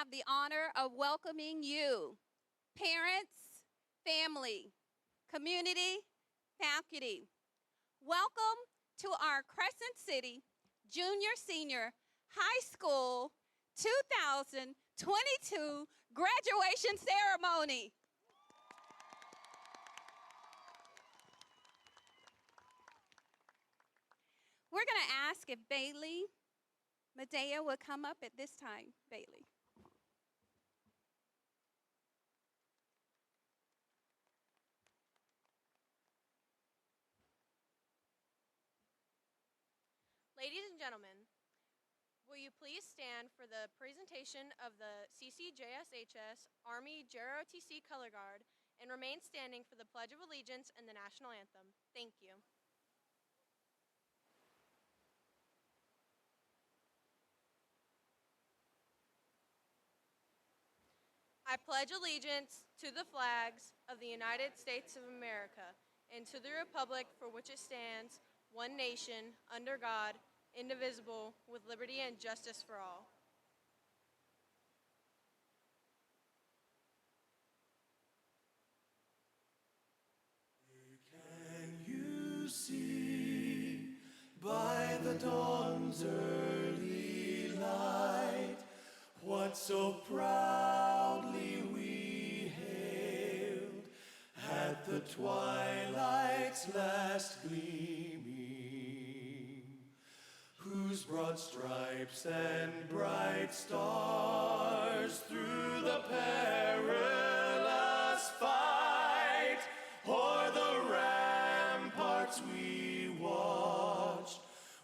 have the honor of welcoming you, parents, family, community, faculty. Welcome to our Crescent City Junior Senior High School 2022 graduation ceremony. We're going to ask if Bailey Medea would come up at this time. Bailey. Ladies and gentlemen, will you please stand for the presentation of the CCJSH Army JROTC Color Guard and remain standing for the Pledge of Allegiance and the National Anthem. Thank you. I pledge allegiance to the flags of the United States of America and to the republic for which it stands, one nation, under God, indivisible, with liberty and justice for all. Can you see by the dawn's early light what so proudly we hailed at the twilight's last gleaming, whose broad stripes and bright stars through the perilous fight o'er the ramparts we watched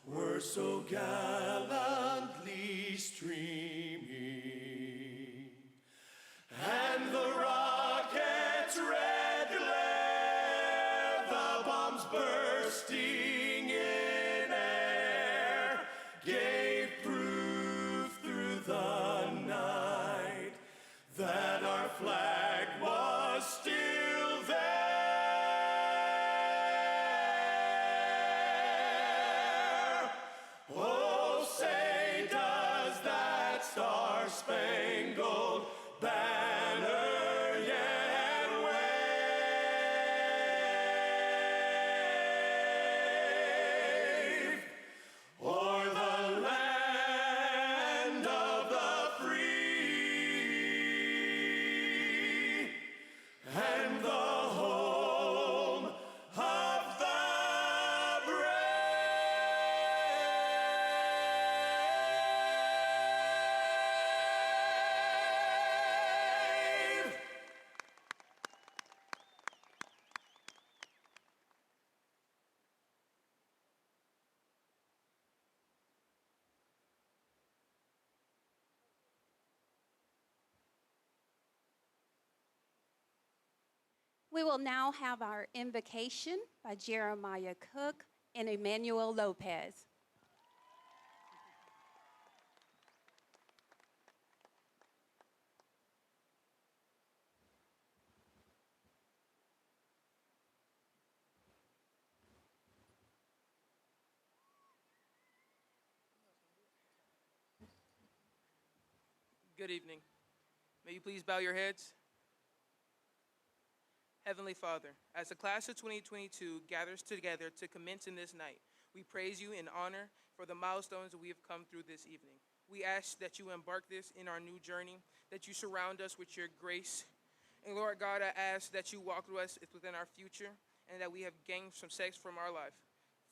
were so gallantly streaming, and the rocket's red glare, the bombs bursting in air, gave proof through the night that our flag was still there. Star-Spangled Banner yet wave o'er the land of the free and the home of the We will now have our invocation by Jeremiah Cook and Emmanuel Lopez. Good evening. May you please bow your heads. Heavenly Father, as the class of 2022 gathers together to commence in this night, we praise you in honor for the milestones that we have come through this evening. We ask that you embark this in our new journey, that you surround us with your grace. And Lord God, I ask that you walk with us within our future and that we have gained some success from our life,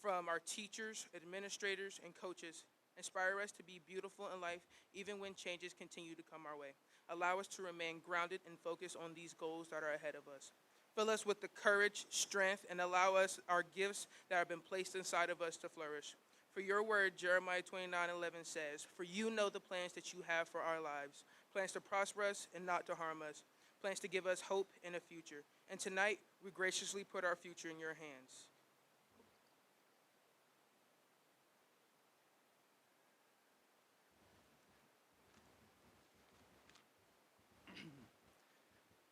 from our teachers, administrators, and coaches. Inspire us to be beautiful in life even when changes continue to come our way. Allow us to remain grounded and focused on these goals that are ahead of us. Fill us with the courage, strength, and allow us our gifts that have been placed inside of us to flourish. For your word, Jeremiah 29:11 says, "For you know the plans that you have for our lives, plans to prosper us and not to harm us, plans to give us hope and a future. And tonight, we graciously put our future in your hands."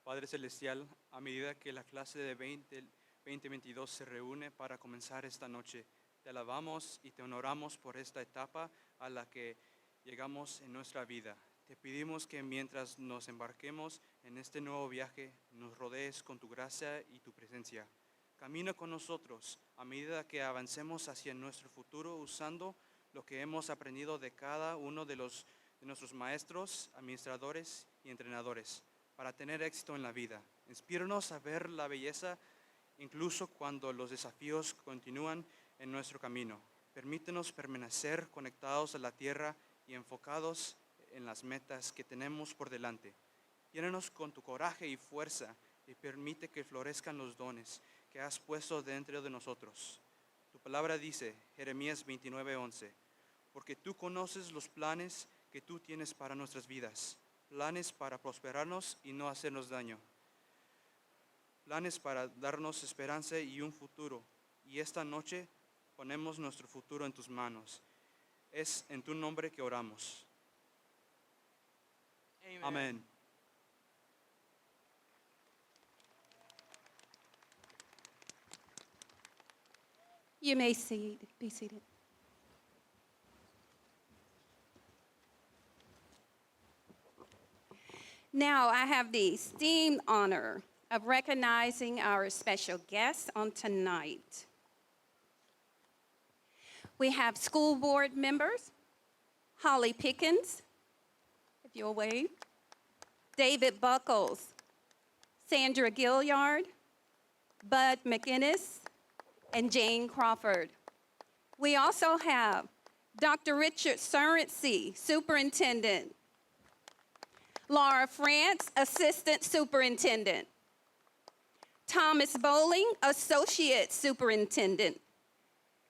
Padre Celestial, a medida que la clase de 2022 se reúne para comenzar esta noche, te alabamos y te honoramos por esta etapa a la que llegamos en nuestra vida. Te pedimos que mientras nos embarquemos en este nuevo viaje, nos rodees con tu gracia y tu presencia. Camina con nosotros a medida que avancemos hacia nuestro futuro usando lo que hemos aprendido de cada uno de nuestros maestros, administradores y entrenadores para tener éxito en la vida. Inspíranos a ver la belleza incluso cuando los desafíos continúan en nuestro camino. Permítenos permanecer conectados a la tierra y enfocados en las metas que tenemos por delante. Llénanos con tu coraje y fuerza y permite que florezcan los dones que has puesto dentro de nosotros. Tu palabra dice, Jeremías 29:11, porque tú conoces los planes que tú tienes para nuestras vidas, planes para prosperarnos y no hacernos daño, planes para darnos esperanza y un futuro. Y esta noche ponemos nuestro futuro en tus manos. Es en tu nombre que oramos. Amen. Amén. You may be seated. Now I have the esteemed honor of recognizing our special guests on tonight. We have school board members, Holly Pickens, if you'll wave, David Buckles, Sandra Gilliard, Bud McInnes, and Jane Crawford. We also have Dr. Richard Surrency, Superintendent, Laura France, Assistant Superintendent, Thomas Bowling, Associate Superintendent,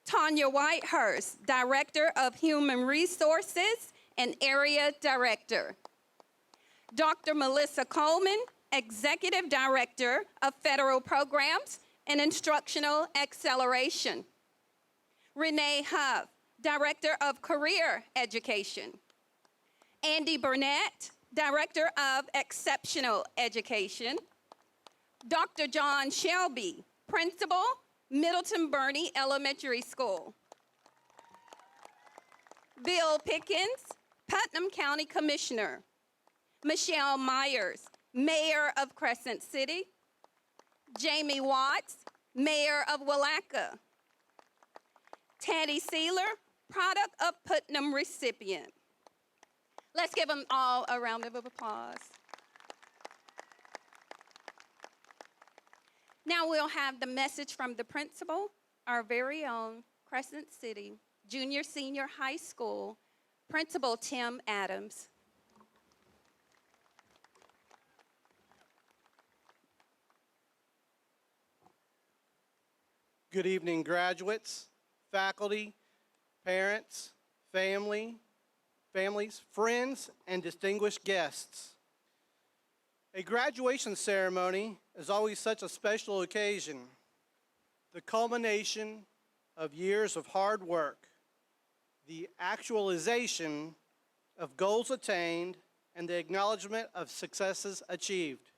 Tanya Whitehurst, Director of Human Resources and Area Director, Dr. Melissa Coleman, Executive Director of Federal Programs and Instructional Acceleration, Renee Huff, Director of Career Education, Andy Burnett, Director of Exceptional Education, Dr. John Shelby, Principal, Middleton Burney Elementary School, Bill Pickens, Putnam County Commissioner, Michelle Myers, Mayor of Crescent City, Jamie Watts, Mayor of Willaca, Teddy Sealer, Product of Putnam recipient. Let's give them all a round of applause. Now we'll have the message from the principal, our very own Crescent City Junior Senior High School, Principal Tim Adams. Good evening, graduates, faculty, parents, families, friends, and distinguished guests. A graduation ceremony is always such a special occasion, the culmination of years of hard work, the actualization of goals attained, and the acknowledgement of successes achieved.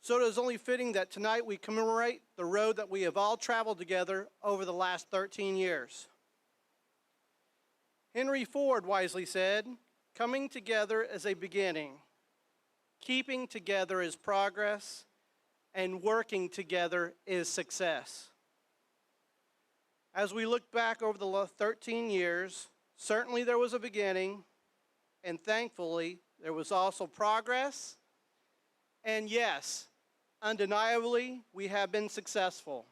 So it is only fitting that tonight we commemorate the road that we have all traveled together over the last 13 years. Henry Ford wisely said, "Coming together is a beginning, keeping together is progress, and working together is success." As we look back over the 13 years, certainly there was a beginning, and thankfully there was also progress, and yes, undeniably, we have been successful.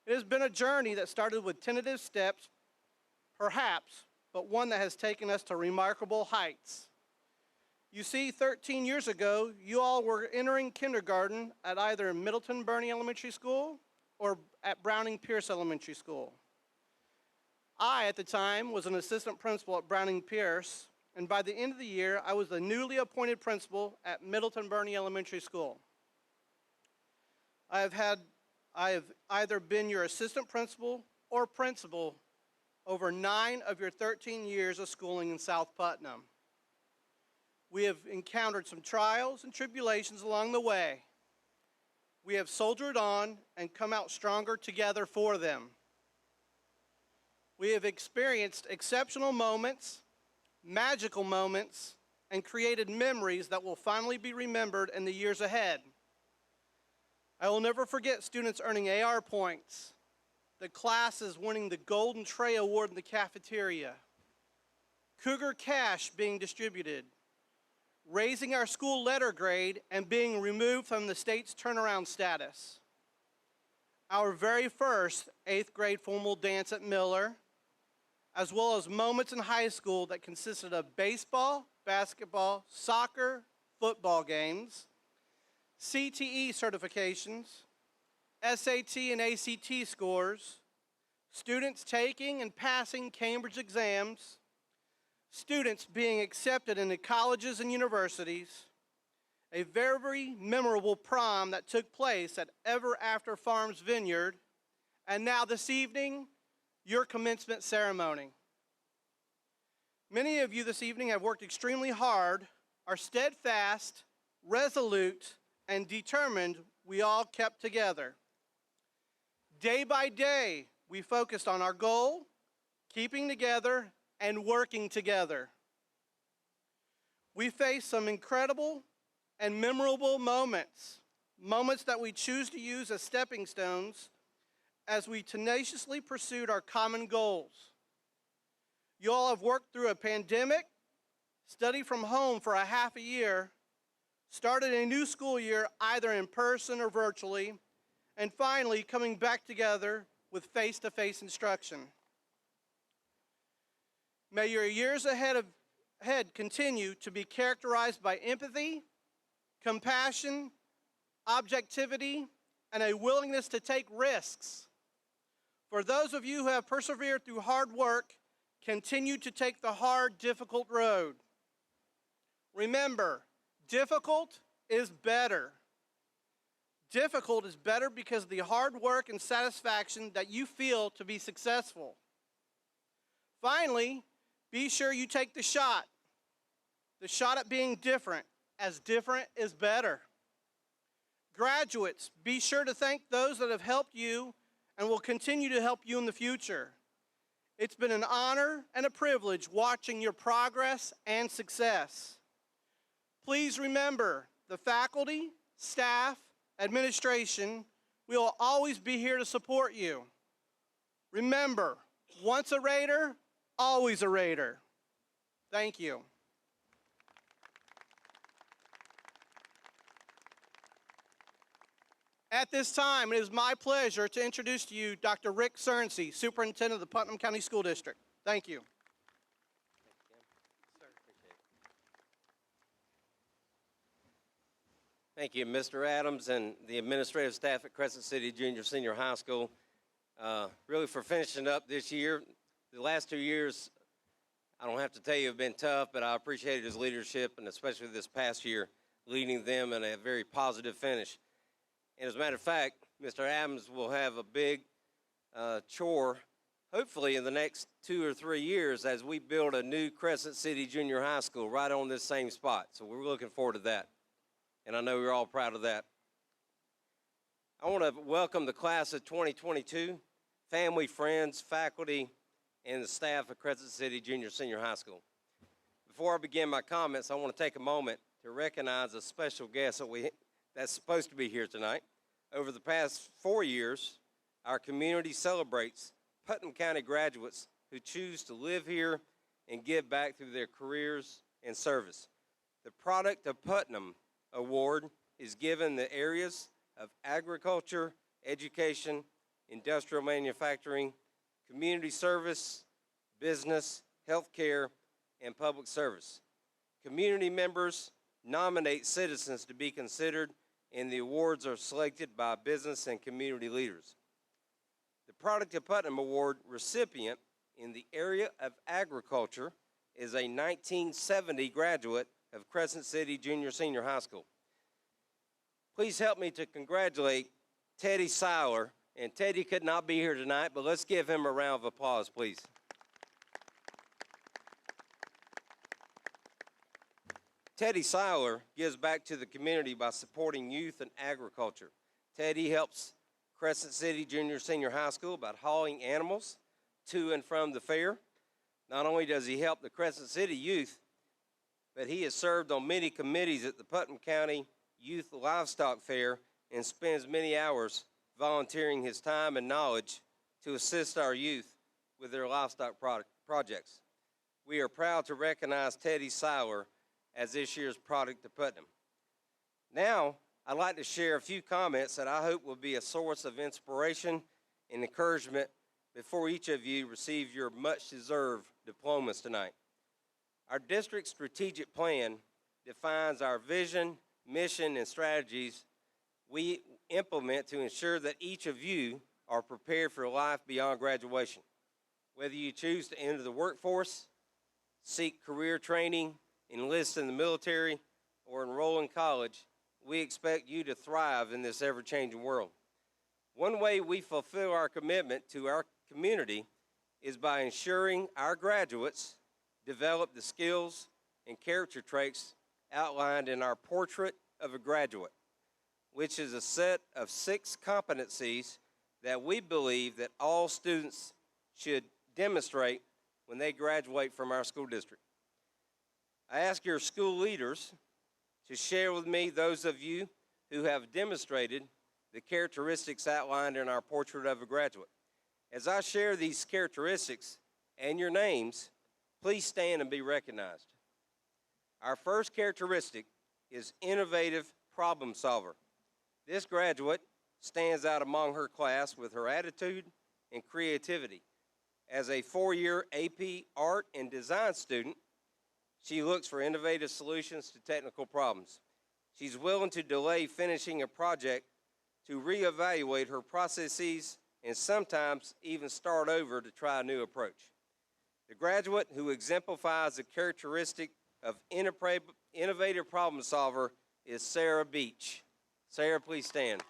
It has been a journey that started with tentative steps, perhaps, but one that has taken us to remarkable heights. You see, 13 years ago, you all were entering kindergarten at either Middleton Burney Elementary School or at Browning Pierce Elementary School. I, at the time, was an assistant principal at Browning Pierce, and by the end of the year, I was the newly appointed principal at Middleton Burney Elementary School. I have either been your assistant principal or principal over 9 of your 13 years of schooling in South Putnam. We have encountered some trials and tribulations along the way. We have soldiered on and come out stronger together for them. We have experienced exceptional moments, magical moments, and created memories that will finally be remembered in the years ahead. I will never forget students earning AR points, the classes winning the Golden Tray Award in the cafeteria, Cougar Cash being distributed, raising our school letter grade and being removed from the state's turnaround status, our very first 8th grade formal dance at Miller, as well as moments in high school that consisted of baseball, basketball, soccer, football games, CTE certifications, SAT and ACT scores, students taking and passing Cambridge exams, students being accepted into colleges and universities, a very memorable prom that took place at Ever After Farms Vineyard, and now this evening, your commencement ceremony. Many of you this evening have worked extremely hard, are steadfast, resolute, and determined. We all kept together. Day by day, we focused on our goal, keeping together, and working together. We faced some incredible and memorable moments, moments that we choose to use as stepping stones as we tenaciously pursued our common goals. You all have worked through a pandemic, studied from home for a half a year, started a new school year either in person or virtually, and finally coming back together with face-to-face instruction. May your years ahead continue to be characterized by empathy, compassion, objectivity, and a willingness to take risks. For those of you who have persevered through hard work, continue to take the hard, difficult road. Remember, difficult is better. Difficult is better because of the hard work and satisfaction that you feel to be successful. Finally, be sure you take the shot at being different, as different is better. Graduates, be sure to thank those that have helped you and will continue to help you in the future. It's been an honor and a privilege watching your progress and success. Please remember, the faculty, staff, administration, we will always be here to support you. Remember, once a Raider, always a Raider. Thank you. At this time, it is my pleasure to introduce to you Dr. Rick Cernsey, Superintendent of the Putnam County School District. Thank you. Thank you, Mr. Adams and the administrative staff at Crescent City Junior Senior High School, really for finishing up this year. The last 2 years, I don't have to tell you, have been tough, but I appreciated his leadership, and especially this past year, leading them in a very positive finish. And as a matter of fact, Mr. Adams will have a big chore, hopefully in the next 2 or 3 years, as we build a new Crescent City Junior High School right on this same spot. So we're looking forward to that. And I know you're all proud of that. I want to welcome the class of 2022, family, friends, faculty, and the staff of Crescent City Junior Senior High School. Before I begin my comments, I want to take a moment to recognize a special guest that's supposed to be here tonight. Over the past 4 years, our community celebrates Putnam County graduates who choose to live here and give back through their careers and service. The Product of Putnam Award is given the areas of agriculture, education, industrial manufacturing, community service, business, healthcare, and public service. Community members nominate citizens to be considered, and the awards are selected by business and community leaders. The Product of Putnam Award recipient in the area of agriculture is a 1970 graduate of Crescent City Junior Senior High School. Please help me to congratulate Teddy Seiler. And Teddy could not be here tonight, but let's give him a round of applause, please. Teddy Seiler gives back to the community by supporting youth and agriculture. Teddy helps Crescent City Junior Senior High School by hauling animals to and from the fair, Not only does he help the Crescent City youth, but he has served on many committees at the Putnam County Youth Livestock Fair and spends many hours volunteering his time and knowledge to assist our youth with their livestock projects. We are proud to recognize Teddy Seiler as this year's Product of Putnam. Now, I'd like to share a few comments that I hope will be a source of inspiration and encouragement before each of you receive your much-deserved diplomas tonight. Our district strategic plan defines our vision, mission, and strategies we implement to ensure that each of you are prepared for life beyond graduation. Whether you choose to enter the workforce, seek career training, enlist in the military, or enroll in college, we expect you to thrive in this ever-changing world. One way we fulfill our commitment to our community is by ensuring our graduates develop the skills and character traits outlined in our Portrait of a Graduate, which is a set of 6 competencies that we believe that all students should demonstrate when they graduate from our school district. I ask your school leaders to share with me those of you who have demonstrated the characteristics outlined in our Portrait of a Graduate. As I share these characteristics and your names, please stand and be recognized. Our first characteristic is innovative problem solver. This graduate stands out among her class with her attitude and creativity. As a 4-year AP Art and Design student, she looks for innovative solutions to technical problems. She's willing to delay finishing a project to reevaluate her processes and sometimes even start over to try a new approach. The graduate who exemplifies the characteristic of innovative problem solver is Sarah Beach. Sarah, please stand.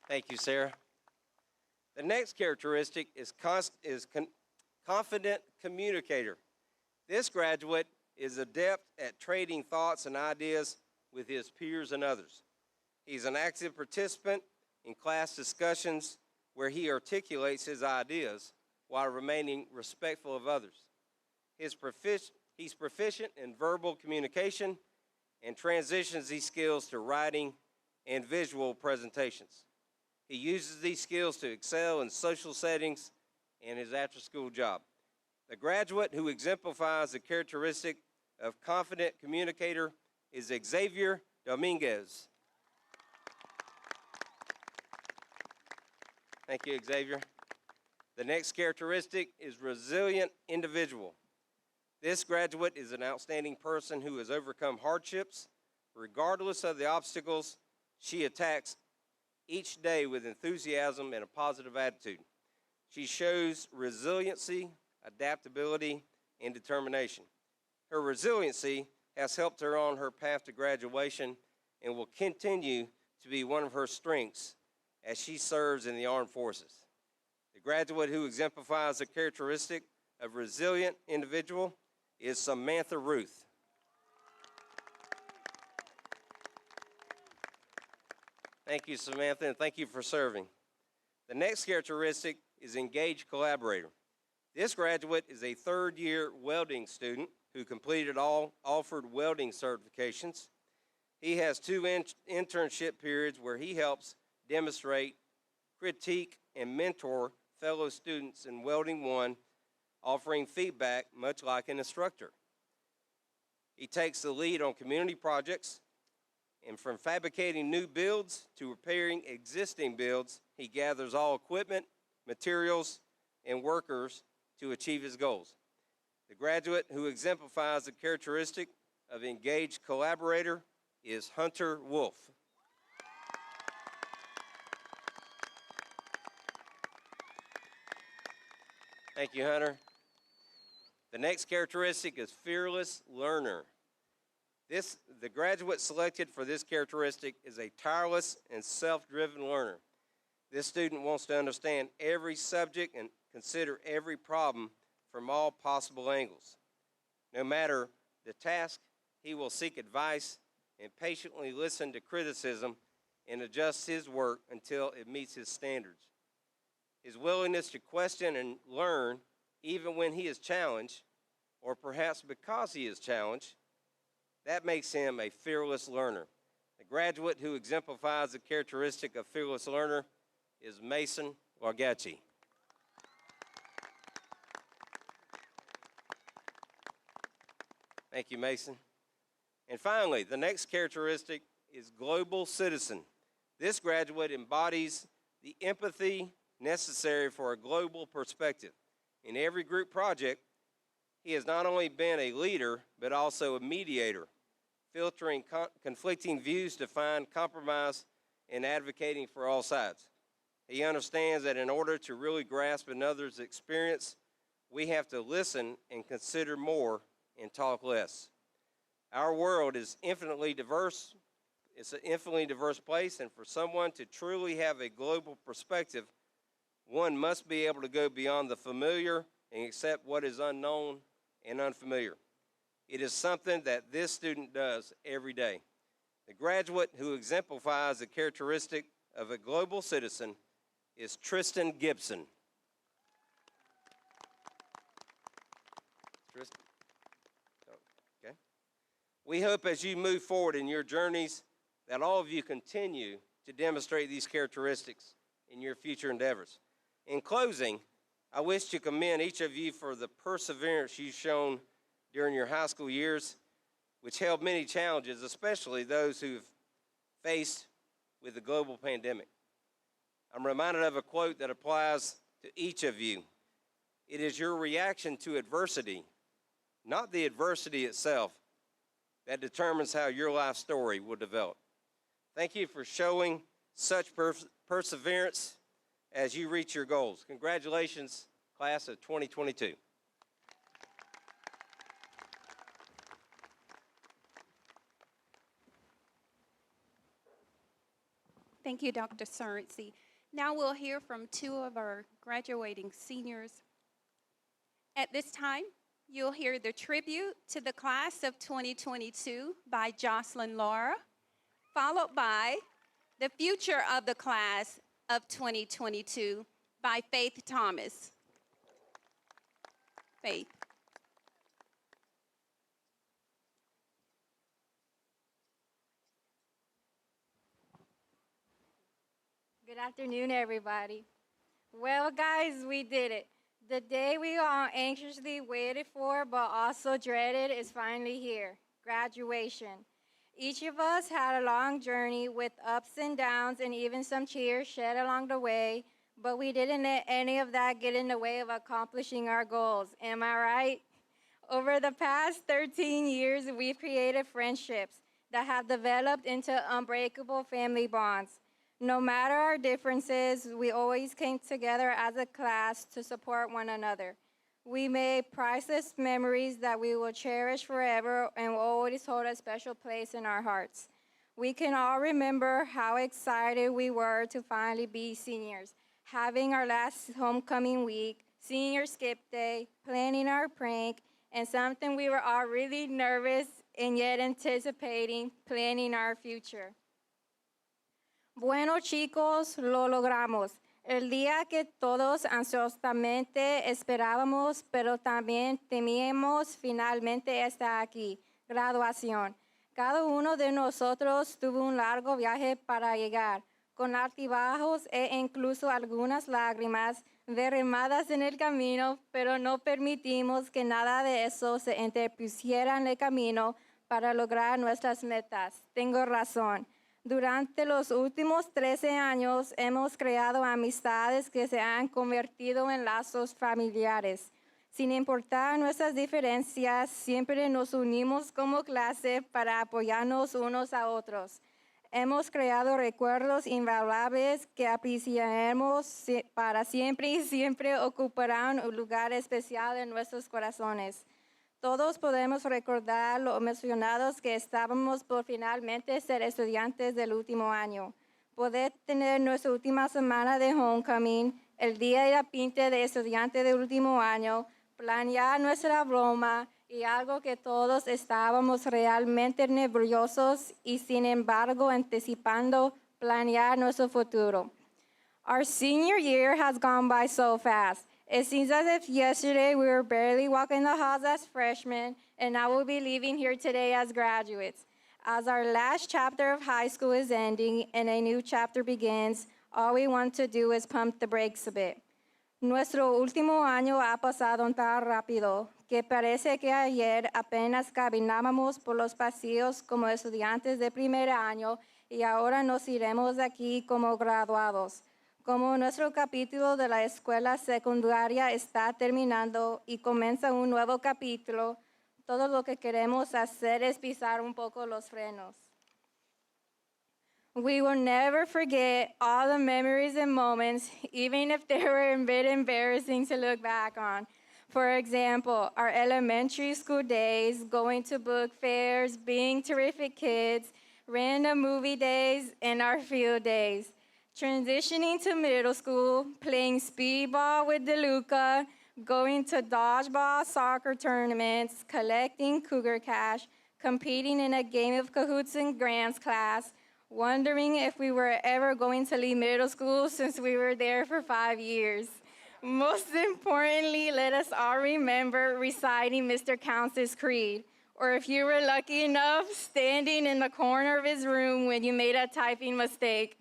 Thank you, Sarah. The next characteristic is confident communicator. This graduate is adept at trading thoughts and ideas with his peers and others. He's an active participant in class discussions where he articulates his ideas while remaining respectful of others. He's proficient in verbal communication and transitions these skills to writing and visual presentations. He uses these skills to excel in social settings and his after-school job. The graduate who exemplifies the characteristic of confident communicator is Xavier Dominguez. Thank you, Xavier. The next characteristic is resilient individual. This graduate is an outstanding person who has overcome hardships. Regardless of the obstacles, she attacks each day with enthusiasm and a positive attitude. She shows resiliency, adaptability, and determination. Her resiliency has helped her on her path to graduation and will continue to be one of her strengths as she serves in the armed forces. The graduate who exemplifies the characteristic of resilient individual is Samantha Ruth. Thank you, Samantha, and thank you for serving. The next characteristic is engaged collaborator. This graduate is a 3rd-year welding student who completed all offered welding certifications. He has 2 internship periods where he helps demonstrate, critique, and mentor fellow students in Welding 1, offering feedback much like an instructor. He takes the lead on community projects, and from fabricating new builds to repairing existing builds, he gathers all equipment, materials, and workers to achieve his goals. The graduate who exemplifies the characteristic of engaged collaborator is Hunter Wolf. Thank you, Hunter. The next characteristic is fearless learner. The graduate selected for this characteristic is a tireless and self-driven learner. This student wants to understand every subject and consider every problem from all possible angles. No matter the task, he will seek advice and patiently listen to criticism and adjust his work until it meets his standards. his willingness to question and learn even when he is challenged, or perhaps because he is challenged, that makes him a fearless learner. The graduate who exemplifies the characteristic of fearless learner is Mason Wargachi. Thank you, Mason. And finally, the next characteristic is global citizen. This graduate embodies the empathy necessary for a global perspective. In every group project, he has not only been a leader, but also a mediator, filtering conflicting views to find compromise and advocating for all sides. He understands that in order to really grasp another's experience, we have to listen and consider more and talk less. Our world is infinitely diverse. It's an infinitely diverse place, and for someone to truly have a global perspective, one must be able to go beyond the familiar and accept what is unknown and unfamiliar. It is something that this student does every day. The graduate who exemplifies the characteristic of a global citizen is Tristan Gibson. Tristan? Okay. We hope as you move forward in your journeys that all of you continue to demonstrate these characteristics in your future endeavors. In closing, I wish to commend each of you for the perseverance you've shown during your high school years, which held many challenges, especially those who've faced with the global pandemic. I'm reminded of a quote that applies to each of you. It is your reaction to adversity, not the adversity itself, that determines how your life story will develop. Thank you for showing such perseverance as you reach your goals. Congratulations, class of 2022. Thank you, Dr. Surrency. Now we'll hear from two of our graduating seniors. At this time, you'll hear the tribute to the class of 2022 by Jocelyn Laura, followed by the future of the class of 2022 by Faith Thomas. Faith. Good afternoon, everybody. Well, guys, we did it. The day we all anxiously waited for but also dreaded is finally here, graduation. Each of us had a long journey with ups and downs and even some tears shed along the way, but we didn't let any of that get in the way of accomplishing our goals. Am I right? Over the past 13 years, we've created friendships that have developed into unbreakable family bonds. No matter our differences, we always came together as a class to support one another. We made priceless memories that we will cherish forever and will always hold a special place in our hearts. We can all remember how excited we were to finally be seniors, having our last homecoming week, senior skip day, planning our prank, and something we were all really nervous and yet anticipating, planning our future. Bueno, chicos, lo logramos. El día que todos ansiosamente esperábamos, pero también temíamos, finalmente está aquí, graduación. Cada uno de nosotros tuvo un largo viaje para llegar, con altibajos e incluso algunas lágrimas derramadas en el camino, pero no permitimos que nada de eso se interpusiera en el camino para lograr nuestras metas. Tengo razón. Durante los últimos 13 años hemos creado amistades que se han convertido en lazos familiares. Sin importar nuestras diferencias, siempre nos unimos como clase para apoyarnos unos a otros. Hemos creado recuerdos invaluables que apreciaremos para siempre y siempre ocuparán un lugar especial en nuestros corazones. Todos podemos recordar lo emocionados que estábamos por finalmente ser estudiantes del último año. Poder tener nuestra última semana de homecoming, el día de la pinta de estudiante del último año, planear nuestra broma y algo que todos estábamos realmente nerviosos y sin embargo anticipando planear nuestro futuro. Our senior year has gone by so fast. It seems as if yesterday we were barely walking the halls as freshmen, and now we'll be leaving here today as graduates. As our last chapter of high school is ending and a new chapter begins, all we want to do is pump the brakes a bit. Nuestro último año ha pasado tan rápido que parece que ayer apenas caminábamos por los pasillos como estudiantes de primer año y ahora nos iremos de aquí como graduados. Como nuestro capítulo de la escuela secundaria está terminando y comienza un nuevo capítulo, todo lo que queremos hacer es pisar un poco los frenos. We will never forget all the memories and moments, even if they were a bit embarrassing to look back on. For example, our elementary school days, going to book fairs, being terrific kids, random movie days, and our field days. Transitioning to middle school, playing speedball with DeLuca, going to dodgeball soccer tournaments, collecting cougar cash, competing in a game of cahoots in Grant's class, wondering if we were ever going to leave middle school since we were there for 5 years. Most importantly, let us all remember reciting Mr. Counts' creed, or if you were lucky enough, standing in the corner of his room when you made a typing mistake.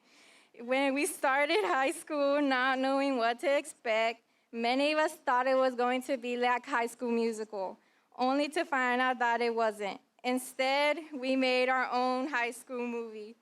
When we started high school not knowing what to expect, many of us thought it was going to be like High School Musical, only to find out that it wasn't. Instead, we made our own high school movie.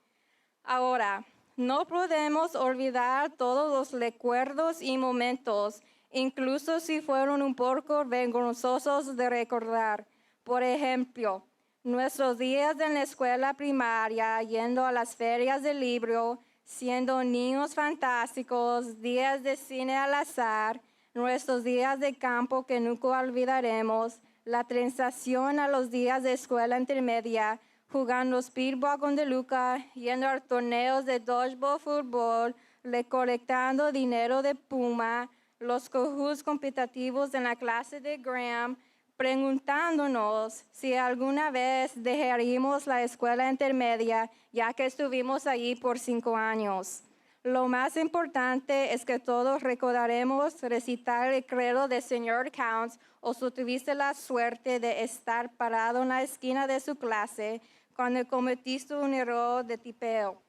Ahora, no podemos olvidar todos los recuerdos y momentos, incluso si fueron un poco vergonzosos de recordar. Por ejemplo, nuestros días en la escuela primaria, yendo a las ferias del libro, siendo niños fantásticos, días de cine al azar, nuestros días de campo que nunca olvidaremos, la transición a los días de escuela intermedia, jugando speedball con DeLuca, yendo a torneos de dodgeball, fútbol, recolectando dinero de Puma, los cahoots competitivos en la clase de Graham, preguntándonos si alguna vez dejaríamos la escuela intermedia, ya que estuvimos allí por 5 años. Lo más importante es que todos recordaremos recitar el credo del Señor Counts o si tuviste la suerte de estar parado en la esquina de su clase cuando cometiste un error de tipeo.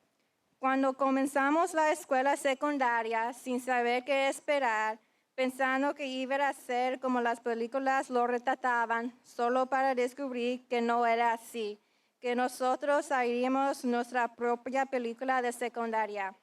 Cuando comenzamos la escuela secundaria sin saber qué esperar, pensando que iba a ser como las películas lo retrataban, solo para descubrir que no era así, que nosotros haríamos nuestra propia película de secundaria.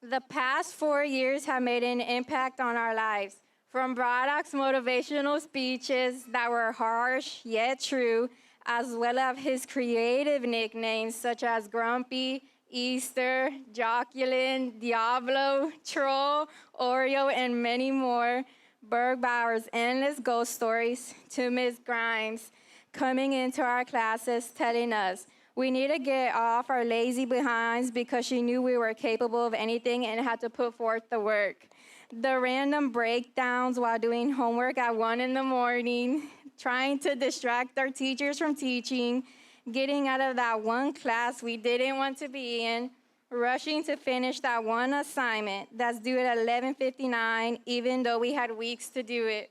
The past 4 years have made an impact on our lives, from Braddock's motivational speeches that were harsh yet true, as well as his creative nicknames such as Grumpy, Easter, Joculin, Diablo, Troll, Oreo, and many more, Bergbauer's endless ghost stories, to Ms. Grimes coming into our classes telling us we need to get off our lazy behinds because she knew we were capable of anything and had to put forth the work. The random breakdowns while doing homework at 1 in the morning, trying to distract our teachers from teaching, getting out of that one class we didn't want to be in, rushing to finish that one assignment that's due at 11:59, even though we had weeks to do it.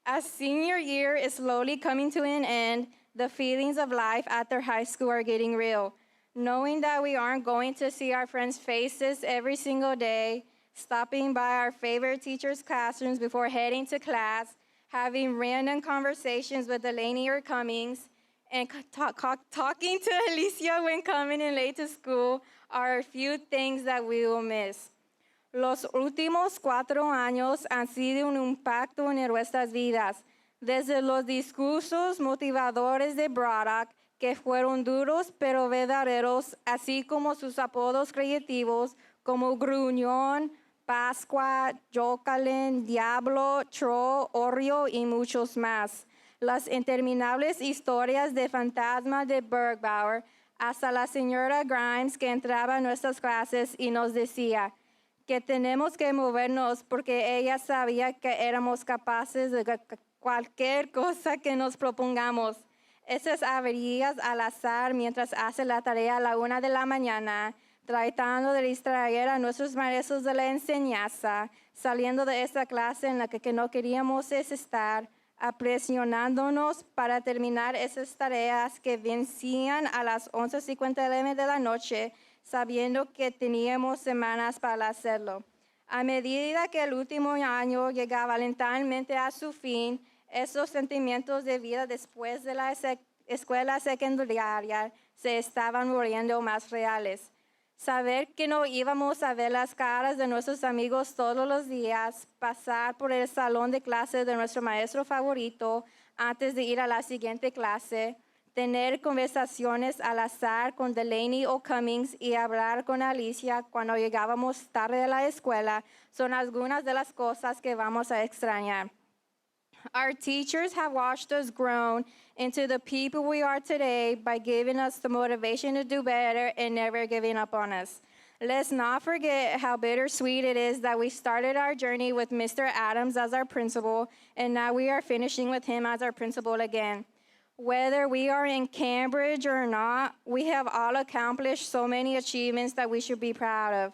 As senior year is slowly coming to an end, the feelings of life after high school are getting real. Knowing that we aren't going to see our friends' faces every single day, stopping by our favorite teachers' classrooms before heading to class, having random conversations with Delaney or Cummings, and talking to Alicia when coming in late to school are a few things that we will miss. Los últimos 4 años han sido un impacto en nuestras vidas, desde los discursos motivadores de Braddock, que fueron duros pero verdaderos, así como sus apodos creativos como Gruñón, Pascua, Jocelyn, Diablo, Troll, Oreo y muchos más. Las interminables historias de fantasma de Bergbauer, hasta la señora Grimes que entraba a nuestras clases y nos decía que tenemos que movernos porque ella sabía que éramos capaces de cualquier cosa que nos propongamos. Esas averías al azar mientras hace la tarea a la 1 de la mañana, tratando de distraer a nuestros maestros de la enseñanza, saliendo de esa clase en la que no queríamos estar, presionándonos para terminar esas tareas que vencían a las 11:50 de la noche, sabiendo que teníamos semanas para hacerlo. A medida que el último año llegaba lentamente a su fin, esos sentimientos de vida después de la escuela secundaria se estaban volviendo más reales. Saber que no íbamos a ver las caras de nuestros amigos todos los días, pasar por el salón de clase de nuestro maestro favorito antes de ir a la siguiente clase, tener conversaciones al azar con Delaney o Cummings y hablar con Alicia cuando llegábamos tarde de la escuela son algunas de las cosas que vamos a extrañar. Our teachers have watched us grow into the people we are today by giving us the motivation to do better and never giving up on us. Let's not forget how bittersweet it is that we started our journey with Mr. Adams as our principal, and now we are finishing with him as our principal again. Whether we are in Cambridge or not, we have all accomplished so many achievements that we should be proud of.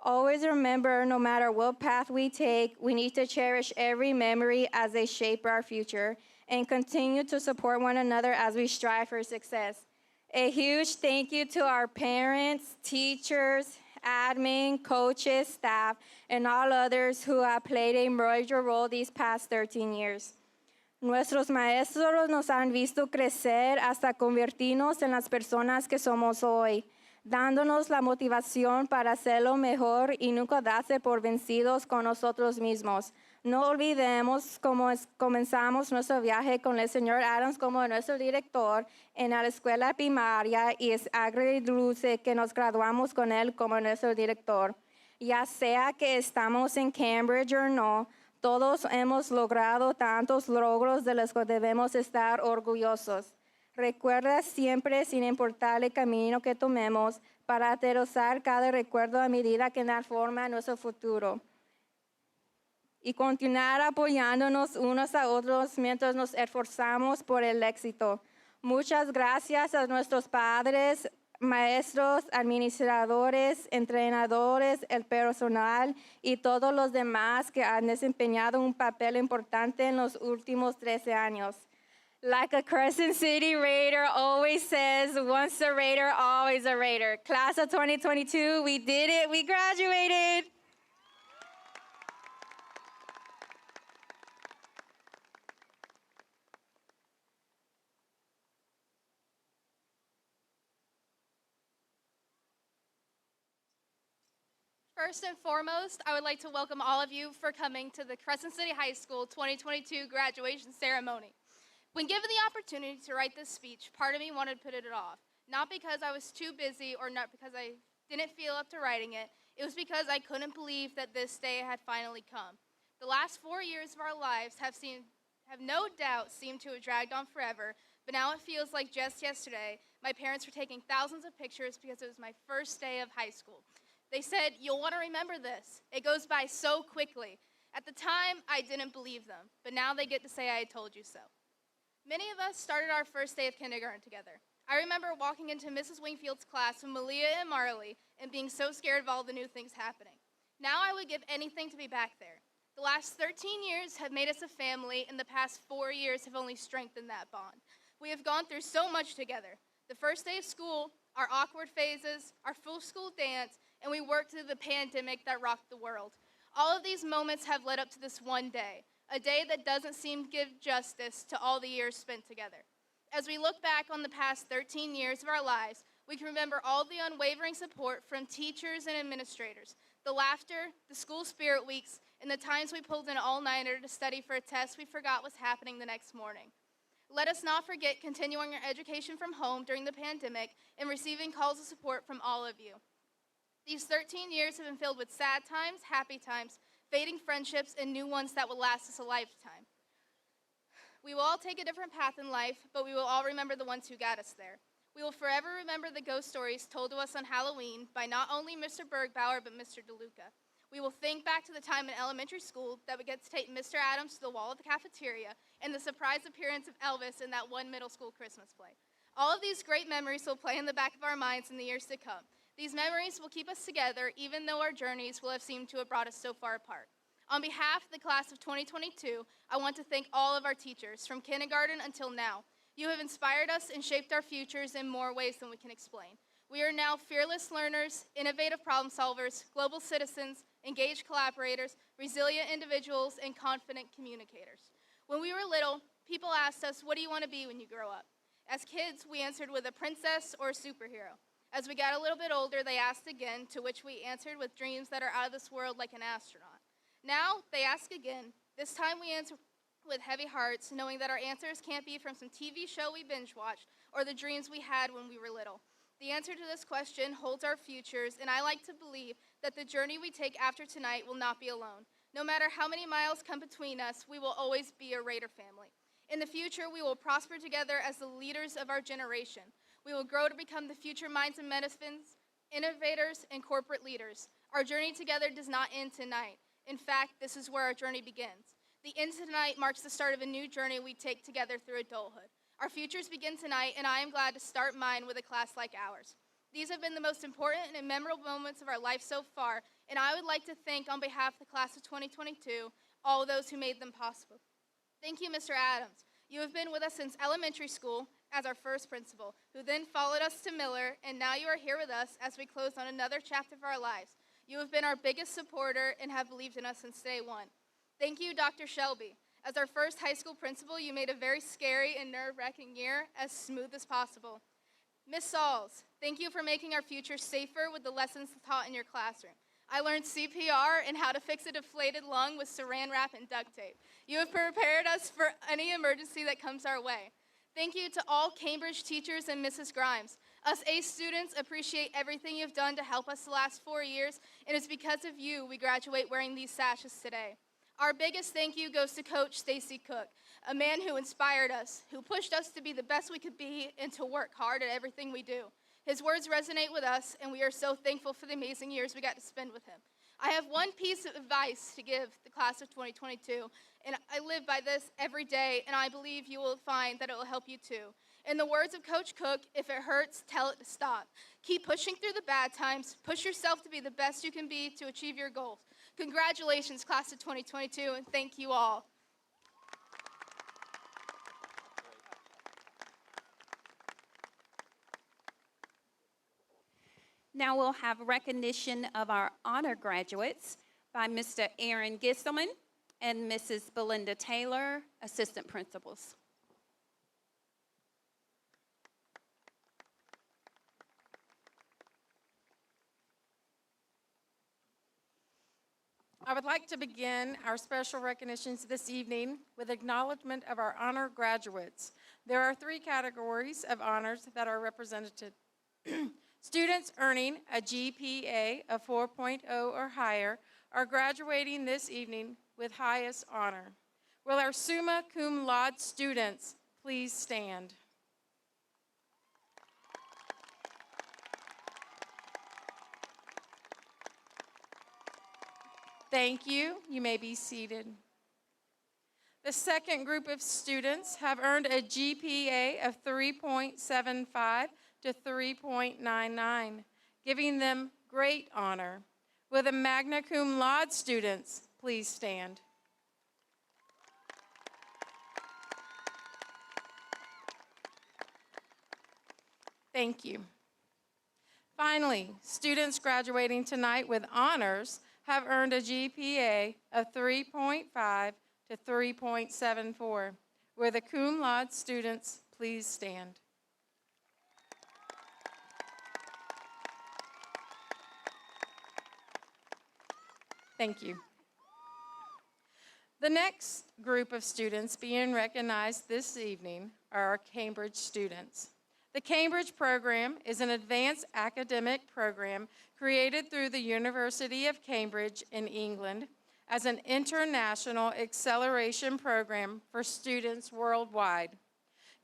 Always remember, no matter what path we take, we need to cherish every memory as they shape our future and continue to support one another as we strive for success. A huge thank you to our parents, teachers, admin, coaches, staff, and all others who have played a major role these past 13 years. Nuestros maestros nos han visto crecer hasta convertirnos en las personas que somos hoy, dándonos la motivación para hacerlo mejor y nunca darse por vencidos con nosotros mismos. No olvidemos cómo comenzamos nuestro viaje con el señor Adams como nuestro director en la escuela primaria y es agridulce que nos graduamos con él como nuestro director. Ya sea que estamos en Cambridge o no, todos hemos logrado tantos logros de los que debemos estar orgullosos. Recuerda siempre, sin importar el camino que tomemos, para aterrizar cada recuerdo a medida que transforma nuestro futuro. Y continuar apoyándonos unos a otros mientras nos esforzamos por el éxito. Muchas gracias a nuestros padres, maestros, administradores, entrenadores, el personal y todos los demás que han desempeñado un papel importante en los últimos 13 años. Like a Crescent City Raider always says, once a Raider, always a Raider. Class of 2022, we did it, we graduated. First and foremost, I would like to welcome all of you for coming to the Crescent City High School 2022 graduation ceremony. When given the opportunity to write this speech, part of me wanted to put it off. Not because I was too busy or not because I didn't feel up to writing it. It was because I couldn't believe that this day had finally come. The last 4 years of our lives have no doubt seemed to have dragged on forever, but now it feels like just yesterday, my parents were taking thousands of pictures because it was my first day of high school. They said, "You'll want to remember this. It goes by so quickly." At the time, I didn't believe them, but now they get to say I told you so. Many of us started our first day of kindergarten together. I remember walking into Mrs. Wingfield's class with Malia and Marley and being so scared of all the new things happening. Now I would give anything to be back there. The last 13 years have made us a family, and the past 4 years have only strengthened that bond. We have gone through so much together. The first day of school, our awkward phases, our full school dance, and we worked through the pandemic that rocked the world. All of these moments have led up to this one day, a day that doesn't seem to give justice to all the years spent together. As we look back on the past 13 years of our lives, we can remember all the unwavering support from teachers and administrators, the laughter, the school spirit weeks, and the times we pulled an all-nighter to study for a test we forgot was happening the next morning. Let us not forget continuing our education from home during the pandemic and receiving calls of support from all of you. These 13 years have been filled with sad times, happy times, fading friendships, and new ones that will last us a lifetime. We will all take a different path in life, but we will all remember the ones who got us there. We will forever remember the ghost stories told to us on Halloween by not only Mr. Bergbauer, but Mr. DeLuca. We will think back to the time in elementary school that we get to take Mr. Adams to the wall of the cafeteria and the surprise appearance of Elvis in that one middle school Christmas play. All of these great memories will play in the back of our minds in the years to come. These memories will keep us together even though our journeys will have seemed to have brought us so far apart. On behalf of the class of 2022, I want to thank all of our teachers from kindergarten until now. You have inspired us and shaped our futures in more ways than we can explain. We are now fearless learners, innovative problem solvers, global citizens, engaged collaborators, resilient individuals, and confident communicators. When we were little, people asked us, "What do you want to be when you grow up?" As kids, we answered with a princess or a superhero. As we got a little bit older, they asked again, to which we answered with dreams that are out of this world like an astronaut. Now, they ask again. This time we answer with heavy hearts, knowing that our answers can't be from some TV show we binge watched or the dreams we had when we were little. The answer to this question holds our futures, and I like to believe that the journey we take after tonight will not be alone. No matter how many miles come between us, we will always be a Raider family. In the future, we will prosper together as the leaders of our generation. We will grow to become the future minds and medicines, innovators, and corporate leaders. Our journey together does not end tonight. In fact, this is where our journey begins. The end tonight marks the start of a new journey we take together through adulthood. Our futures begin tonight, and I am glad to start mine with a class like ours. These have been the most important and memorable moments of our life so far, and I would like to thank, on behalf of the class of 2022, all those who made them possible. Thank you, Mr. Adams. You have been with us since elementary school as our first principal, who then followed us to Miller, and now you are here with us as we close on another chapter of our lives. You have been our biggest supporter and have believed in us since day one. Thank you, Dr. Shelby. As our first high school principal, you made a very scary and nerve-wracking year as smooth as possible. Ms. Sauls, thank you for making our future safer with the lessons taught in your classroom. I learned CPR and how to fix a deflated lung with saran wrap and duct tape. You have prepared us for any emergency that comes our way. Thank you to all Cambridge teachers and Mrs. Grimes. Us ACE students appreciate everything you've done to help us the last 4 years, and it's because of you we graduate wearing these sashes today. Our biggest thank you goes to Coach Stacy Cook, a man who inspired us, who pushed us to be the best we could be and to work hard at everything we do. His words resonate with us, and we are so thankful for the amazing years we got to spend with him. I have one piece of advice to give the class of 2022, and I live by this every day, and I believe you will find that it will help you too. In the words of Coach Cook, if it hurts, tell it to stop. Keep pushing through the bad times. Push yourself to be the best you can be to achieve your goals. Congratulations, class of 2022, and thank you all. Now we'll have recognition of our honor graduates by Mr. Aaron Gisselman and Mrs. Belinda Taylor, assistant principals. I would like to begin our special recognitions this evening with acknowledgement of our honor graduates. There are 3 categories of honors that are represented. Students earning a GPA of 4.0 or higher are graduating this evening with highest honor. Will our summa cum laude students please stand? Thank you. You may be seated. The second group of students have earned a GPA of 3.75 to 3.99, giving them great honor. Will the magna cum laude students please stand? Thank you. Finally, students graduating tonight with honors have earned a GPA of 3.5 to 3.74. Will the cum laude students please stand? Thank you. The next group of students being recognized this evening are our Cambridge students. The Cambridge program is an advanced academic program created through the University of Cambridge in England as an international acceleration program for students worldwide.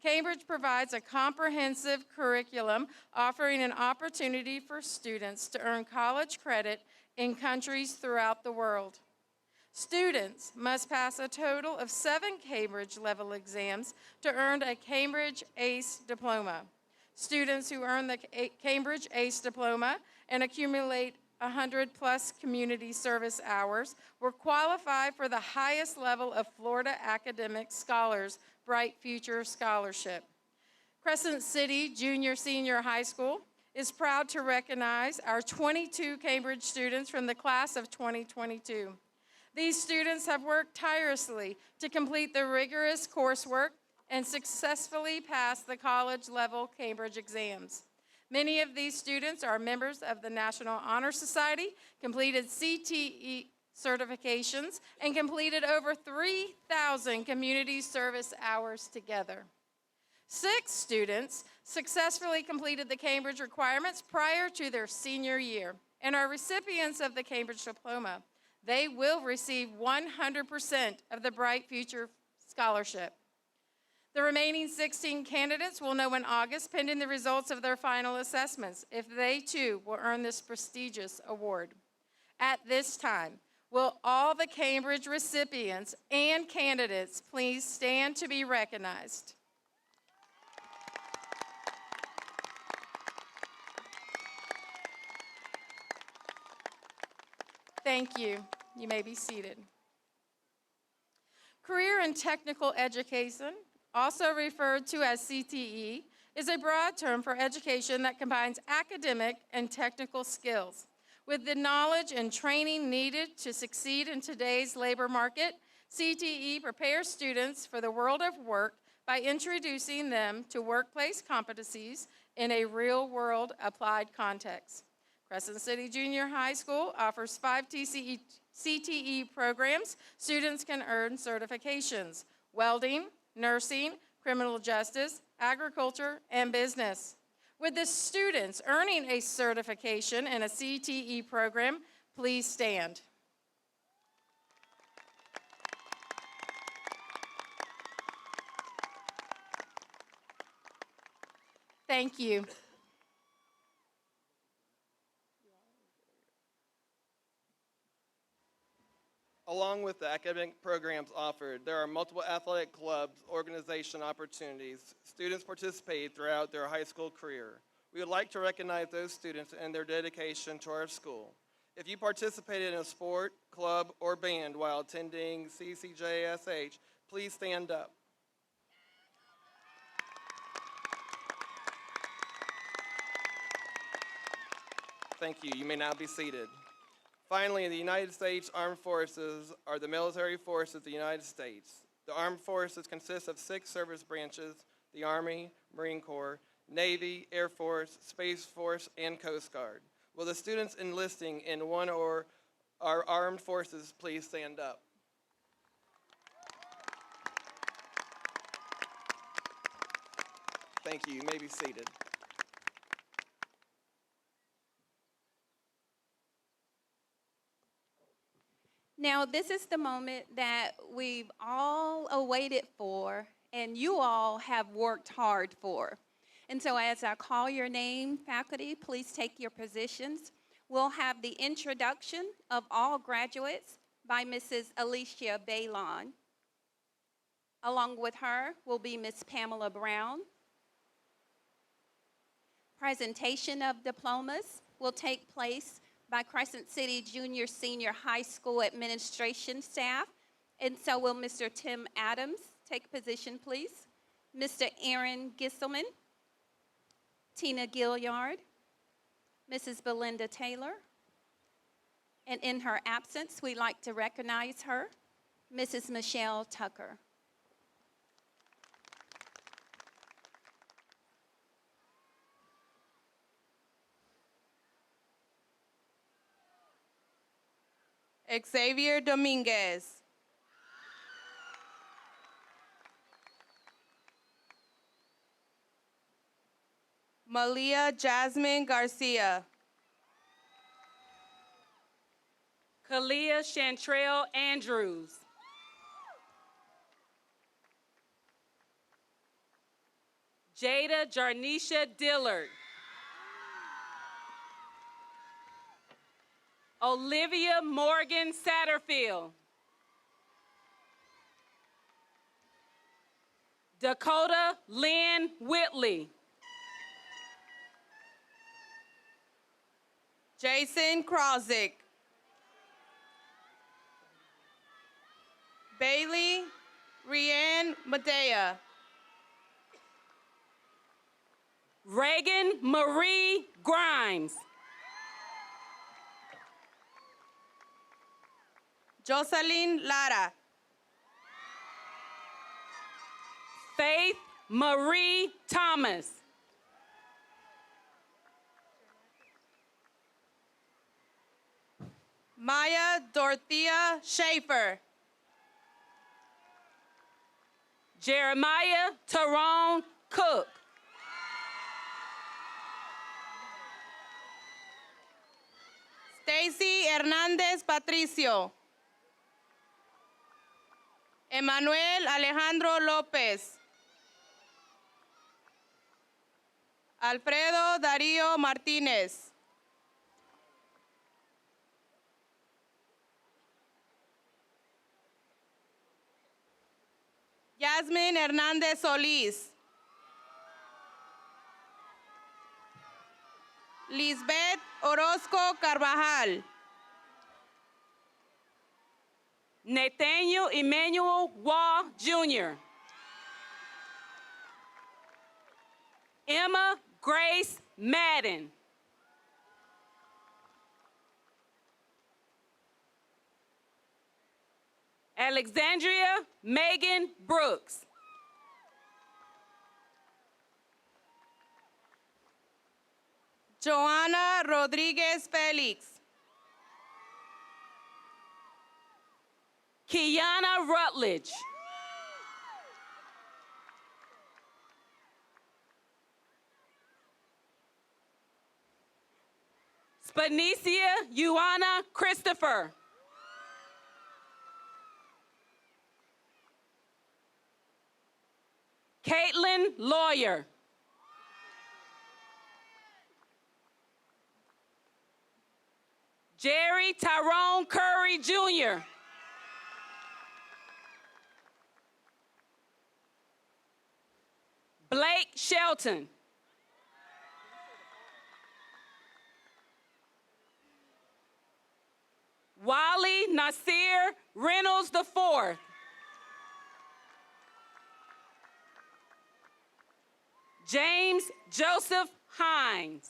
Cambridge provides a comprehensive curriculum offering an opportunity for students to earn college credit in countries throughout the world. Students must pass a total of 7 Cambridge level exams to earn a Cambridge ACE diploma. Students who earn the Cambridge ACE diploma and accumulate 100+ community service hours will qualify for the highest level of Florida Academic Scholars Bright Future Scholarship. Crescent City Junior Senior High School is proud to recognize our 22 Cambridge students from the class of 2022. These students have worked tirelessly to complete the rigorous coursework and successfully pass the college-level Cambridge exams. Many of these students are members of the National Honor Society, completed CTE certifications, and completed over 3,000 community service hours together. 6 students successfully completed the Cambridge requirements prior to their senior year and are recipients of the Cambridge diploma. They will receive 100% of the Bright Future Scholarship. The remaining 16 candidates will know in August, pending the results of their final assessments, if they too will earn this prestigious award. At this time, will all the Cambridge recipients and candidates please stand to be recognized? Thank you. You may be seated. Career and technical education, also referred to as CTE, is a broad term for education that combines academic and technical skills with the knowledge and training needed to succeed in today's labor market. CTE prepares students for the world of work by introducing them to workplace competencies in a real-world applied context. Crescent City Junior High School offers 5 CTE programs. Students can earn certifications: welding, nursing, criminal justice, agriculture, and business. With the students earning a certification in a CTE program, please stand. Thank you. Along with the academic programs offered, there are multiple athletic clubs, organization opportunities students participate throughout their high school career. We would like to recognize those students and their dedication to our school. If you participated in a sport, club, or band while attending CCJSH, please stand up. Thank you. You may now be seated. Finally, the United States Armed Forces are the military forces of the United States. The Armed Forces consist of 6 service branches: the Army, Marine Corps, Navy, Air Force, Space Force, and Coast Guard. Will the students enlisting in one or our armed forces please stand up? Thank you. You may be seated. Now, this is the moment that we've all awaited for, and you all have worked hard for. And so as I call your name, faculty, please take your positions. We'll have the introduction of all graduates by Mrs. Alicia Bailon. Along with her will be Ms. Pamela Brown. Presentation of diplomas will take place by Crescent City Junior Senior High School administration staff. And so will Mr. Tim Adams take position, please. Mr. Aaron Gisselman, Tina Gilliard, Mrs. Belinda Taylor, and in her absence, we'd like to recognize her, Mrs. Michelle Tucker. Xavier Dominguez. Malia Jasmine Garcia. Kalia Chantrell Andrews. Jada Jarnisha Dillard. Olivia Morgan Satterfield. Dakota Lynn Whitley. Jason Krozik. Bailey Rianne Medea. Reagan Marie Grimes. Jocelyn Lara. Faith Marie Thomas. Maya Dorothea Schaefer. Jeremiah Tyrone Cook. Stacy Hernandez Patricio. Emanuel Alejandro López. Alfredo Darío Martínez. Yasmin Hernández Solís. Lisbeth Orozco Carvajal. Nathaniel Emmanuel Waugh Jr. Emma Grace Madden. Alexandria Megan Brooks. Joana Rodríguez Félix. Kiana Rutledge. Spanicia Yuana Christopher. Caitlin Lawyer. Jerry Tyrone Curry Jr. Blake Shelton. Wally Nasir Reynolds IV. James Joseph Hines.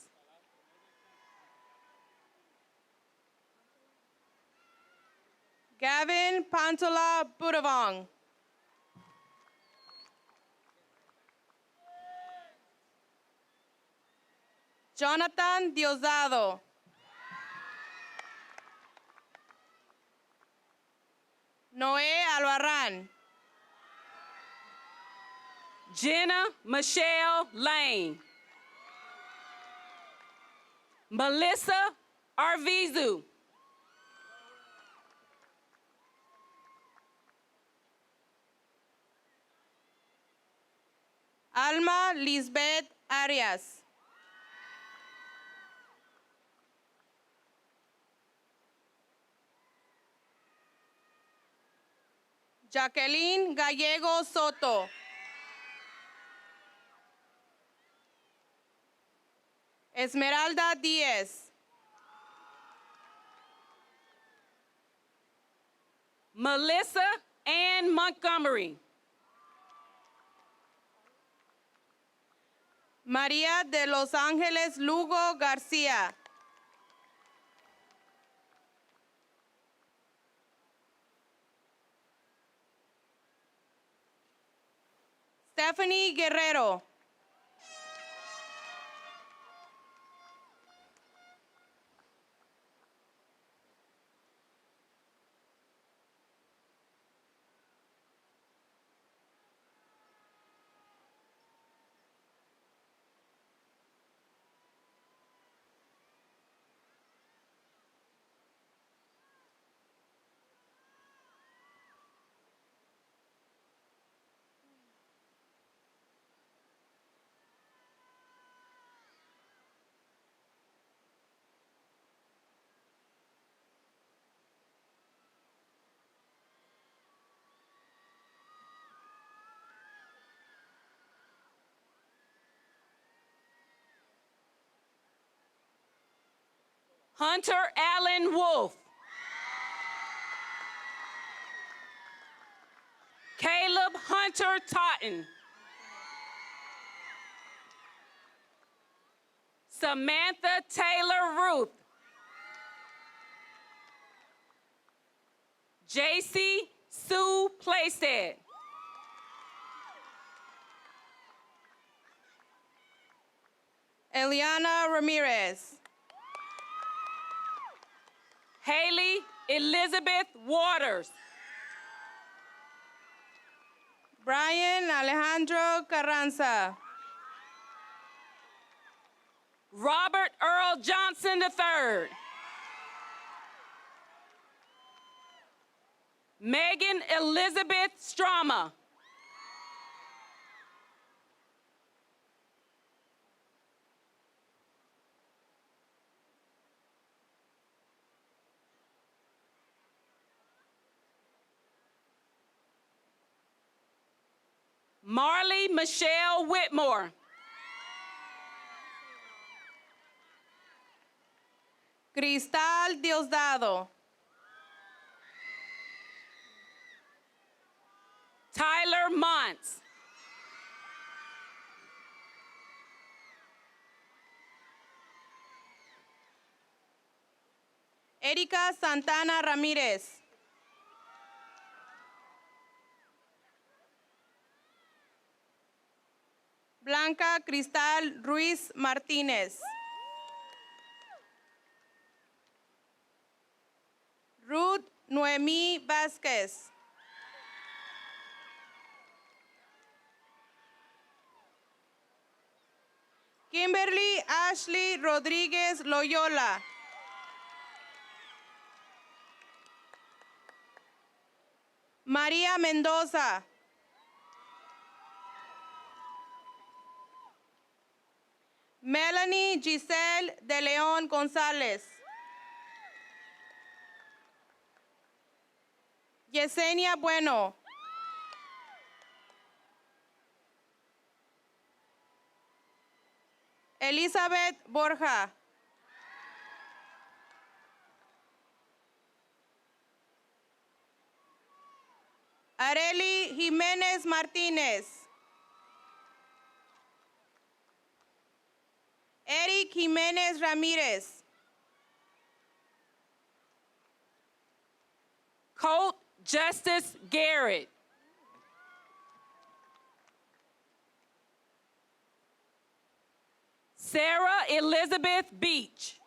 Gavin Pantola Budavong. Jonathan Diosdado. Noé Albarrán. Jenna Michelle Lane. Melissa Arvizu. Alma Lisbeth Arias. Jacqueline Gallego Soto. Esmeralda Díez. Melissa Ann Montgomery. María de Los Ángeles Lugo García. Stephanie Guerrero. Hunter Allen Wolf. Caleb Hunter Totten. Samantha Taylor Ruth. JC Sue Playstead. Eliana Ramirez. Haley Elizabeth Waters. Brian Alejandro Carranza. Robert Earl Johnson III. Megan Elizabeth Strama. Marley Michelle Whitmore. Cristal Diosdado. Tyler Montz. Erika Santana Ramirez. Blanca Cristal Ruiz Martínez. Ruth Noemí Vázquez. Kimberly Ashley Rodríguez Loyola. María Mendoza. Melanie Giselle de León González. Yesenia Bueno. Elizabeth Borja. Areli Jiménez Martínez. Eric Jiménez Ramírez. Colt Justice Garrett. Sarah Elizabeth Beach.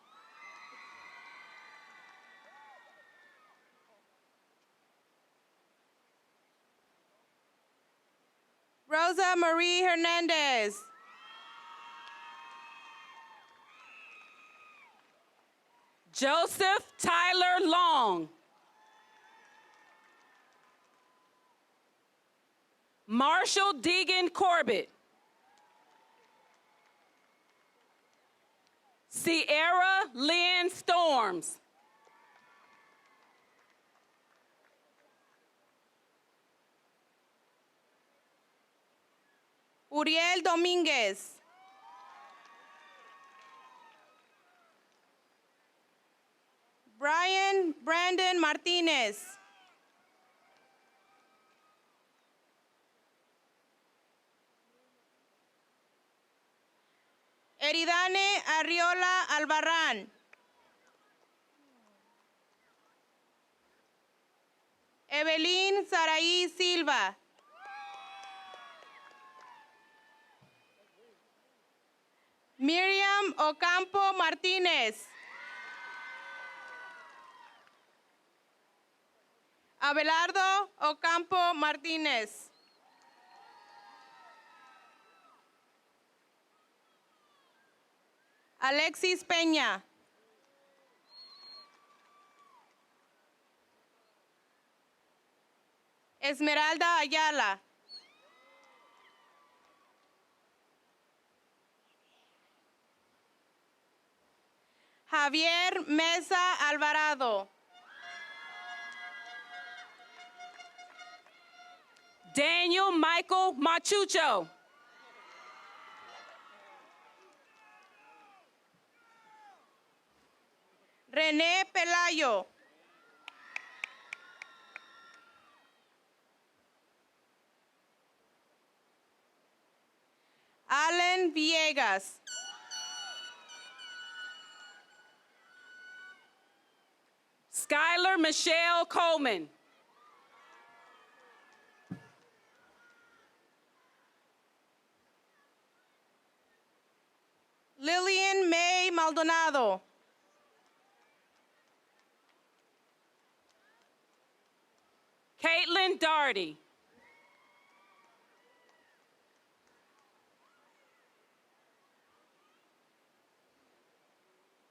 Rosa Marie Hernandez. Joseph Tyler Long. Marshall Deegan Corbett. Sierra Lynn Storms. Uriel Domínguez. Brian Brandon Martínez. Eridane Arriola Albarrán. Evelyn Saraí Silva. Miriam Ocampo Martínez. Abelardo Ocampo Martínez. Alexis Peña. Esmeralda Ayala. Javier Mesa Alvarado. Daniel Michael Machucho. René Pelayo. Allen Villegas. Skylar Michelle Coleman. Lillian May Maldonado. Caitlin Darty.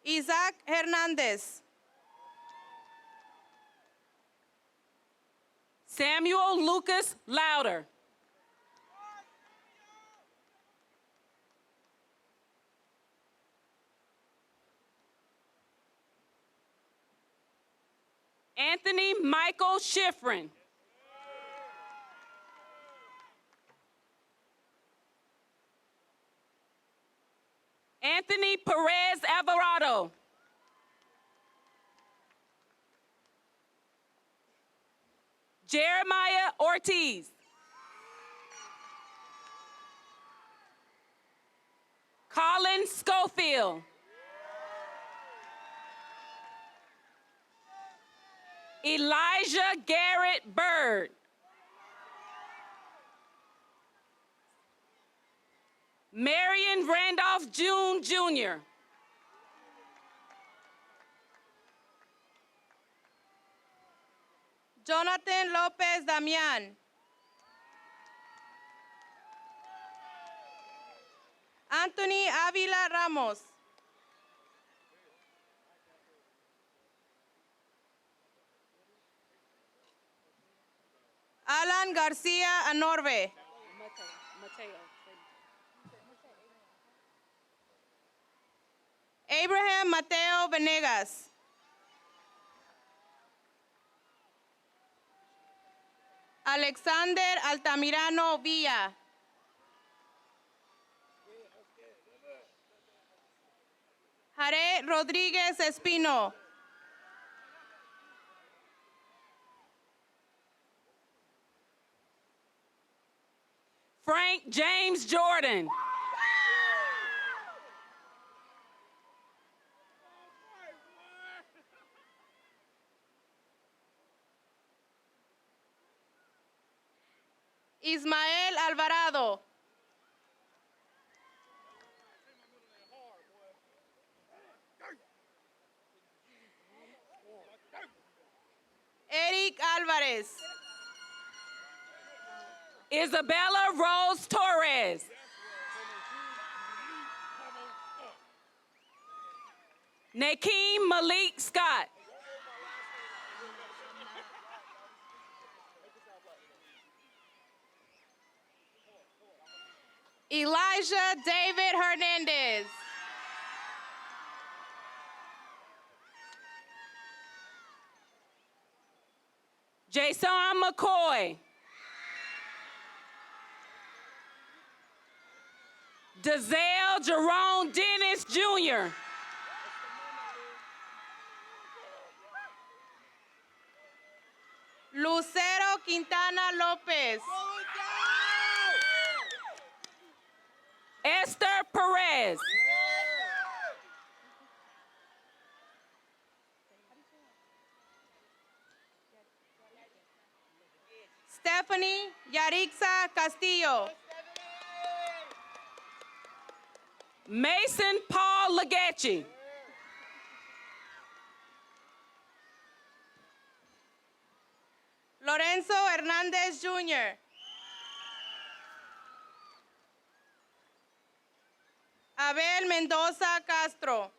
Isaac Hernandez. Samuel Lucas Louder. Anthony Michael Schifrin. Anthony Perez Alvarado. Jeremiah Ortiz. Colin Schofield. Elijah Garrett Bird. Marion Randolph June Jr. Jonathan Lopez Damian. Anthony Avila Ramos. Alan Garcia Anorbe. Abraham Mateo Venegas. Alexander Altamirano Villa. Jare Rodríguez Espino. Frank James Jordan. Ismael Alvarado. Eric Álvarez. Isabella Rose Torres. Nakeem Malik Scott. Elijah David Hernandez. Jason McCoy. Dazelle Jerome Dennis Jr. Lucero Quintana López. Esther Perez. Stephanie Yarixa Castillo. Mason Paul Legachi. Lorenzo Hernández Jr. Abel Mendoza Castro.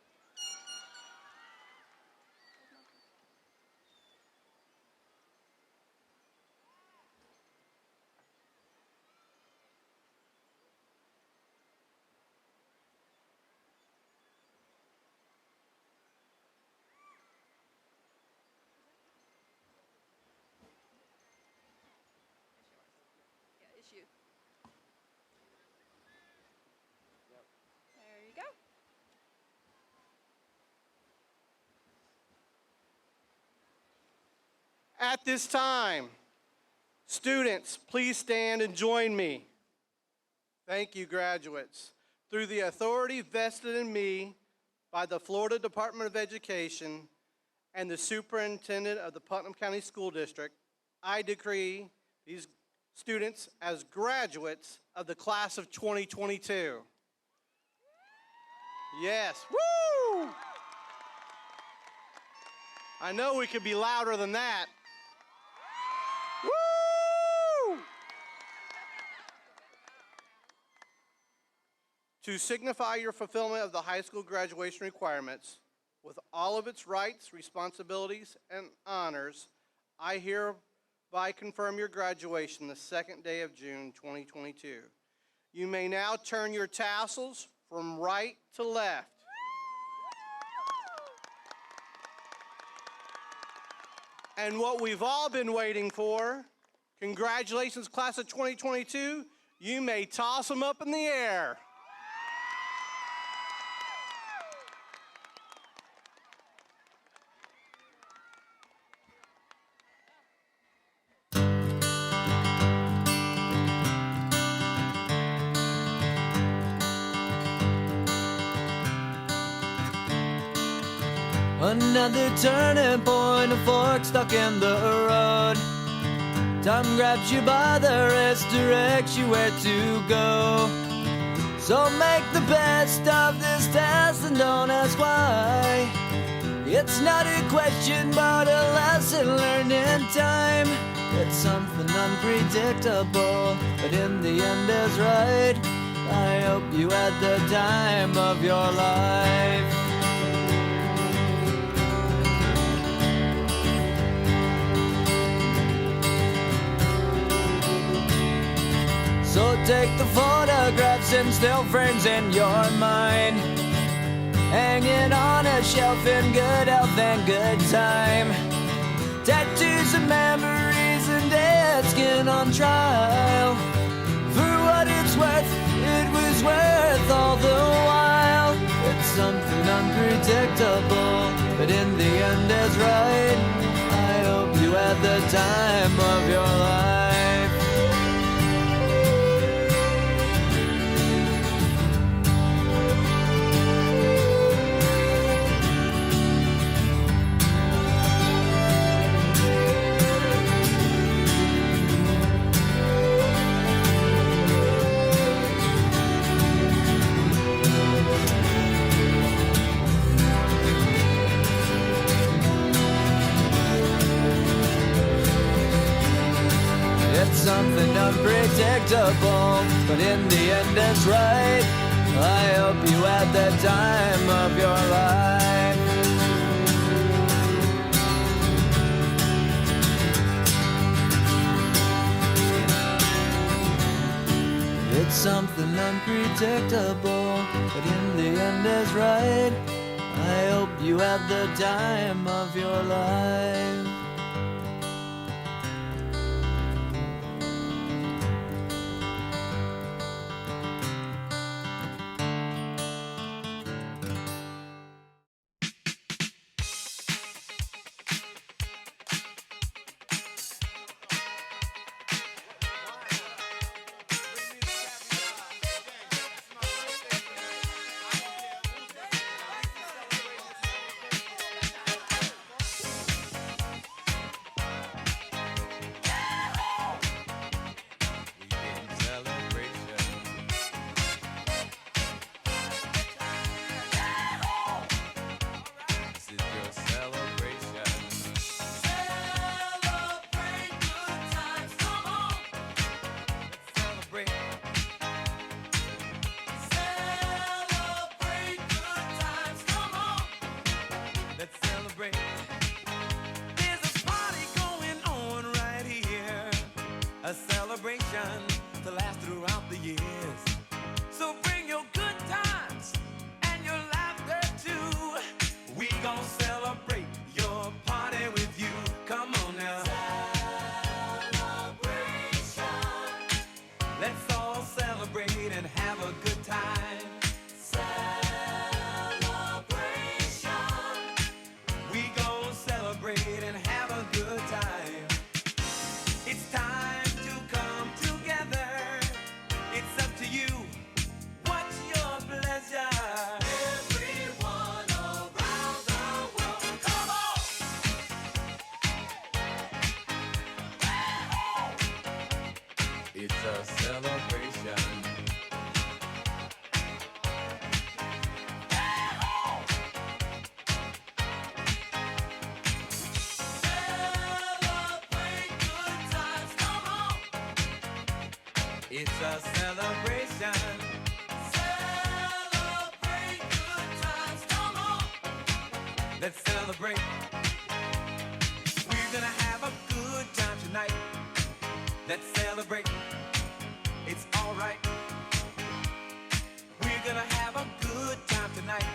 It's you. There you go. At this time, students, please stand and join me. Thank you, graduates. Through the authority vested in me by the Florida Department of Education and the Superintendent of the Putnam County School District, I decree these students as graduates of the class of 2022. Yes, woo! I know we could be louder than that. Woo! To signify your fulfillment of the high school graduation requirements, with all of its rights, responsibilities, and honors, I hereby confirm your graduation the second day of June 2022. You may now turn your tassels from right to left. And what we've all been waiting for, congratulations, class of 2022. You may toss them up in the air. Another turning point, a fork stuck in the road. Time grabs you by the wrist, directs you where to go. So make the best of this test and don't ask why. It's not a question but a lesson learned in time. It's something unpredictable, but in the end is right. I hope you had the time of your life. So take the photographs and still frames in your mind, hanging on a shelf in good health and good time. Tattoos and memories and dead skin on trial. For what it's worth, it was worth all the while. It's something unpredictable, but in the end is right. I hope you had the time of your life. Something unpredictable, but in the end it's right. I hope you had the time of your life. It's something unpredictable, but in the end is right. I hope you had the time of your life. A celebration to last throughout the years. So bring your good times and your laughter too. We gon' celebrate your party with you. Come on now. Celebration. Let's all celebrate and have a good time. Celebration. We gon' celebrate and have a good time. It's a celebration. Celebrate good times, come on. It's a celebration. Celebrate good times, come on. Let's celebrate. We're gonna have a good time tonight. Let's celebrate. It's alright. We're gonna have a good time tonight.